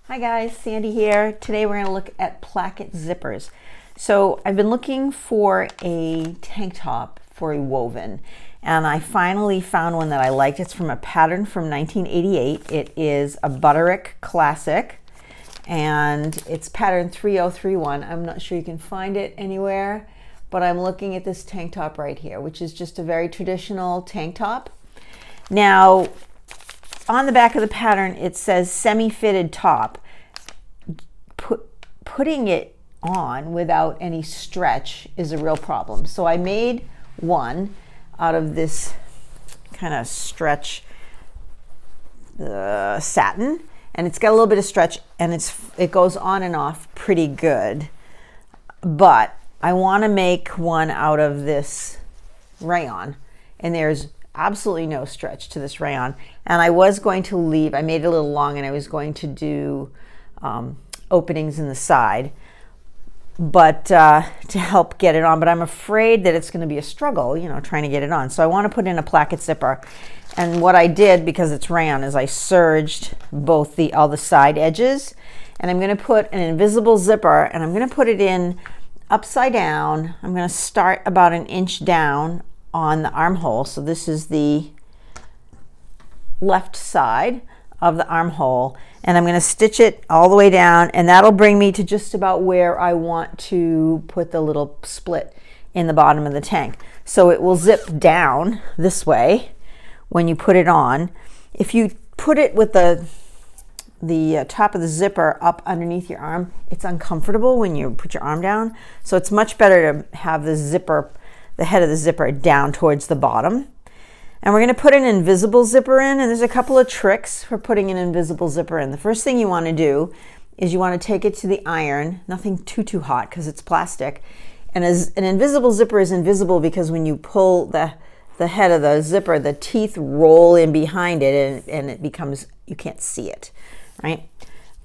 Hi guys, Sandy here. Today we're going to look at Placket zippers. So I've been looking for a tank top for a woven, and I finally found one that I liked. It's from a pattern from 1988. It is a Butterick classic, and it's pattern 3031. I'm not sure you can find it anywhere, but I'm looking at this tank top right here, which is just a very traditional tank top. Now, on the back of the pattern, it says semi-fitted top. Putting it on without any stretch is a real problem. So I made one out of this kind of stretch satin, and it's got a little bit of stretch, and it goes on and off pretty good. But I want to make one out of this rayon, and there's absolutely no stretch to this rayon, and I was going to leave, I made it a little long, and I was going to do openings in the side, but to help get it on, but I'm afraid that it's going to be a struggle, you know, trying to get it on. So I want to put in a Placket zipper, and what I did, because it's rayon, is I serged both all the side edges, and I'm going to put an invisible zipper, and I'm going to put it in upside down. I'm going to start about an inch down on the armhole. So this is the left side of the armhole, and I'm going to stitch it all the way down, and that'll bring me to just about where I want to put the little split in the bottom of the tank. So it will zip down this way when you put it on. If you put it with the top of the zipper up underneath your arm, it's uncomfortable when you put your arm down. So it's much better to have the zipper, the head of the zipper, down towards the bottom. And we're going to put an invisible zipper in, and there's a couple of tricks for putting an invisible zipper in. The first thing you want to do is you want to take it to the iron, nothing too hot because it's plastic. And as an invisible zipper is invisible because when you pull the head of the zipper, the teeth roll in behind it, and it becomes, you can't see it, right?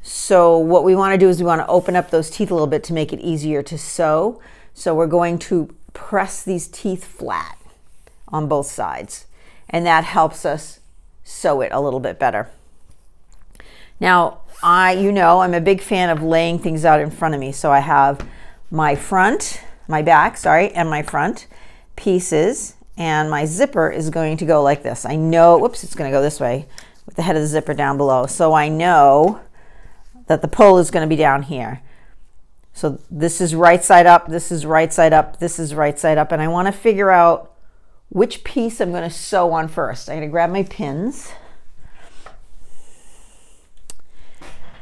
So what we want to do is we want to open up those teeth a little bit to make it easier to sew. So we're going to press these teeth flat on both sides, and that helps us sew it a little bit better. Now, I'm a big fan of laying things out in front of me. So I have my back, and my front pieces, and my zipper is going to go like this. I know, whoops, it's going to go this way with the head of the zipper down below. So I know that the pull is going to be down here. So this is right side up, this is right side up, this is right side up, and I want to figure out which piece I'm going to sew on first. I'm going to grab my pins.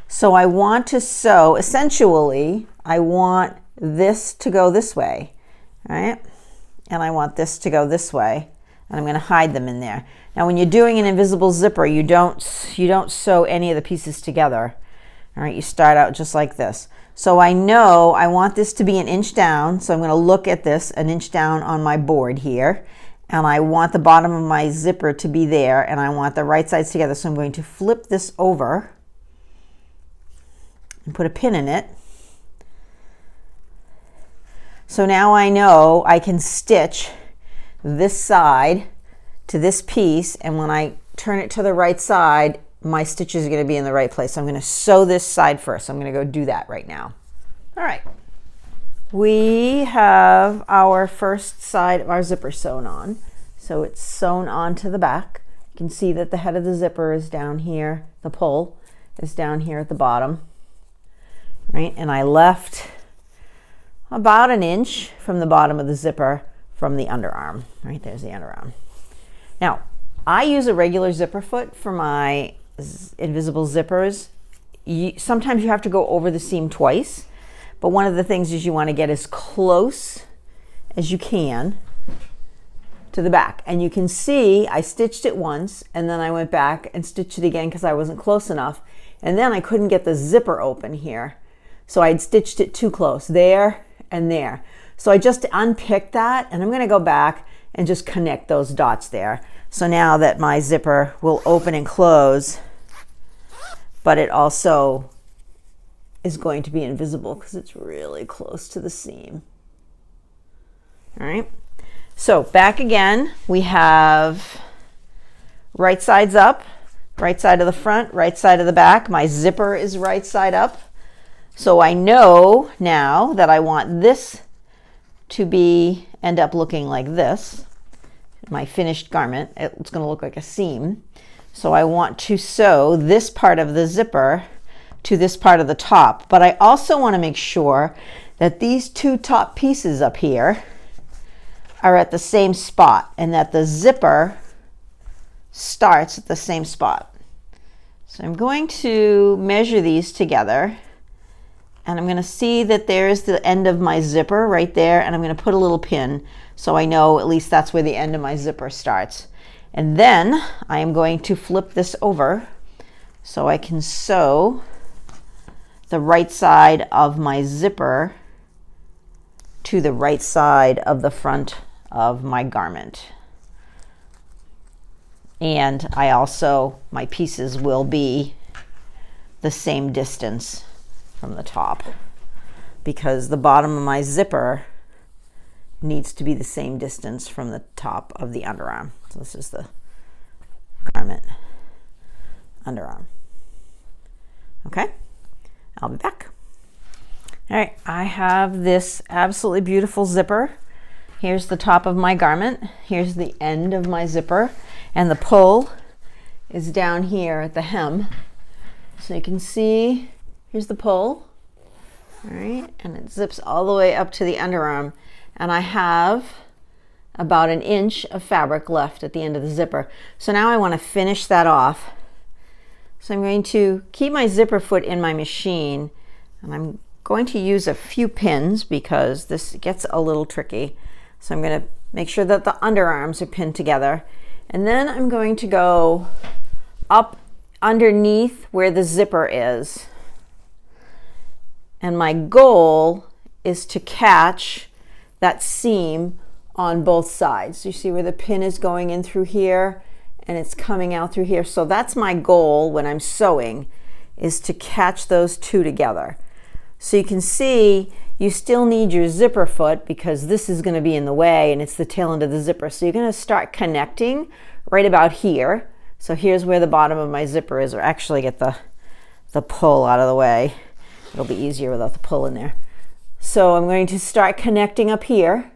So I want to sew, essentially, I want this to go this way, right? And I want this to go this way, and I'm going to hide them in there. Now when you're doing an invisible zipper, you don't sew any of the pieces together. All right, you start out just like this. So I know I want this to be an inch down, so I'm going to look at this an inch down on my board here, and I want the bottom of my zipper to be there, and I want the right sides together, so I'm going to flip this over and put a pin in it. So now I know I can stitch this side to this piece, and when I turn it to the right side, my stitches are going to be in the right place. So I'm going to sew this side first. So I'm going to go do that right now. All right. We have our first side of our zipper sewn on. So it's sewn onto the back. You can see that the head of the zipper is down here. The pull is down here at the bottom. Right? And I left about an inch from the bottom of the zipper from the underarm. Right? There's the underarm. Now, I use a regular zipper foot for my invisible zippers. Sometimes you have to go over the seam twice, but one of the things is you want to get as close as you can to the back. And you can see I stitched it once, and then I went back and stitched it again because I wasn't close enough, and then I couldn't get the zipper open here, so I'd stitched it too close there and there. So I just unpicked that, and I'm going to go back and just connect those dots there. So now that my zipper will open and close, but it also is going to be invisible because it's really close to the seam. All right, so back again, we have right sides up, right side of the front, right side of the back. My zipper is right side up. So I know now that I want this to end up looking like this. My finished garment, it's going to look like a seam. So I want to sew this part of the zipper to this part of the top, but I also want to make sure that these two top pieces up here are at the same spot and that the zipper starts at the same spot. So I'm going to measure these together, and I'm going to see that there's the end of my zipper right there, and I'm going to put a little pin so I know at least that's where the end of my zipper starts. And then I am going to flip this over so I can sew the right side of my zipper to the right side of the front of my garment. And I also, my pieces will be the same distance from the top, because the bottom of my zipper needs to be the same distance from the top of the underarm. So this is the garment underarm. Okay, I'll be back. All right, I have this absolutely beautiful zipper. Here's the top of my garment. Here's the end of my zipper, and the pull is down here at the hem. So you can see, here's the pull. All right, and it zips all the way up to the underarm. And I have about 1 inch of fabric left at the end of the zipper. So now I want to finish that off. So I'm going to keep my zipper foot in my machine, and I'm going to use a few pins because this gets a little tricky. So I'm going to make sure that the underarms are pinned together. And then I'm going to go up underneath where the zipper is. And my goal is to catch that seam on both sides. You see where the pin is going in through here and it's coming out through here. So that's my goal when I'm sewing, is to catch those two together. So you can see you still need your zipper foot because this is going to be in the way and it's the tail end of the zipper. So you're going to start connecting right about here. So here's where the bottom of my zipper is, or actually get the pull out of the way. It'll be easier without the pull in there. So I'm going to start connecting up here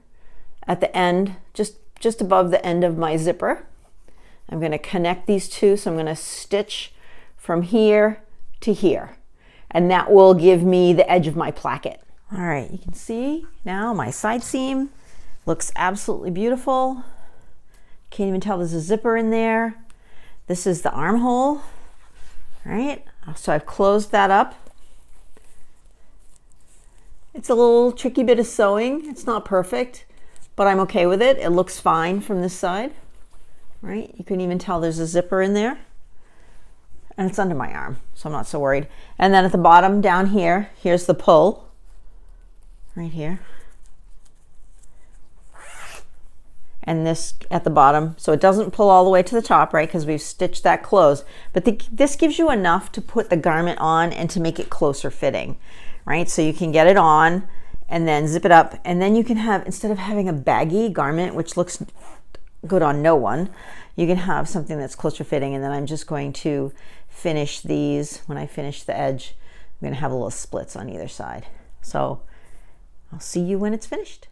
at the end, just above the end of my zipper. I'm going to connect these two, so I'm going to stitch from here to here, and that will give me the edge of my placket. All right, you can see now my side seam looks absolutely beautiful. Can't even tell there's a zipper in there. This is the armhole. All right, so I've closed that up. It's a little tricky bit of sewing. It's not perfect, but I'm okay with it. It looks fine from this side, right? You can even tell there's a zipper in there, and it's under my arm, so I'm not so worried. And then at the bottom down here, here's the pull, right here. And this at the bottom, so it doesn't pull all the way to the top, right? Because we've stitched that closed. But this gives you enough to put the garment on and to make it closer fitting, right? So you can get it on and then zip it up, and then you can have, instead of having a baggy garment, which looks good on no one, you can have something that's closer fitting. And then I'm just going to finish these. When I finish the edge, I'm going to have little splits on either side. So I'll see you when it's finished.